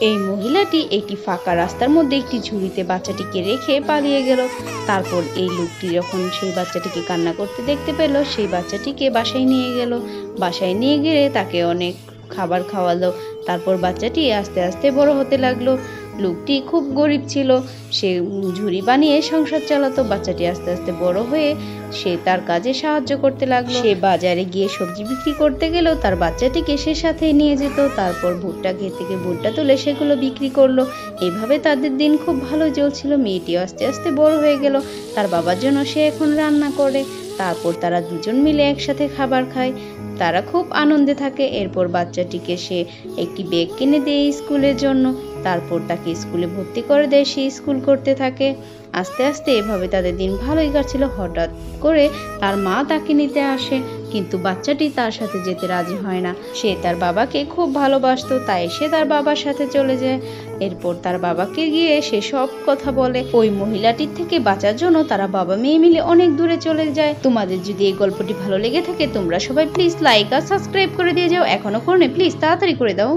এই মহিলাটি একটি ফাঁকা রাস্তার মধ্যে একটি ঝুড়িতে বাচ্চাটিকে রেখে পালিয়ে গেল। তারপর এই লোকটি যখন সেই বাচ্চাটিকে কান্না করতে দেখতে পেল, সেই বাচ্চাটিকে বাসায় নিয়ে গেল। বাসায় নিয়ে গিয়ে তাকে অনেক খাবার খাওয়ালো। তারপর বাচ্চাটি আস্তে আস্তে বড় হতে লাগলো। লোকটি খুব গরিব ছিল, সে ঝুড়ি বানিয়ে সংসার চালাতো। বাচ্চাটি আস্তে আস্তে বড় হয়ে সে তার কাজে সাহায্য করতে লাগলো। সে বাজারে গিয়ে সবজি বিক্রি করতে গেলেও তার বাচ্চাটিকে সে সাথে নিয়ে যেত। তারপর ভুট্টা ক্ষেত থেকে ভুট্টা তুলে সেগুলো বিক্রি করলো। এইভাবে তাদের দিন খুব ভালো চলছিল। মেয়েটিও আস্তে আস্তে বড় হয়ে গেল। তার বাবার জন্য সে এখন রান্না করে। তারপর তারা দুজন মিলে একসাথে খাবার খায়। তারা খুব আনন্দে থাকে। এরপর বাচ্চাটিকে সে একটি ব্যাগ কিনে দেয় স্কুলের জন্য। তারপর তাকে স্কুলে ভর্তি করে দেয়, সে স্কুল করতে থাকে। আস্তে আস্তে এভাবে তাদের দিন ভালোই কাটছিল। হঠাৎ করে তার মা তাকে নিতে আসে, কিন্তু বাচ্চাটি তার সাথে যেতে রাজি হয় না। সে তার বাবাকে খুব ভালোবাসতো, তাই সে তার বাবার সাথে চলে যায়। এরপর তার বাবাকে গিয়ে সে সব কথা বলে। ওই মহিলাটির থেকে বাঁচার জন্য তারা বাবা মেয়ে মিলে অনেক দূরে চলে যায়। তোমাদের যদি এই গল্পটি ভালো লেগে থাকে, তোমরা সবাই প্লিজ লাইক আর সাবস্ক্রাইব করে দিয়ে যাও। এখনো করো না, প্লিজ তাড়াতাড়ি করে দাও।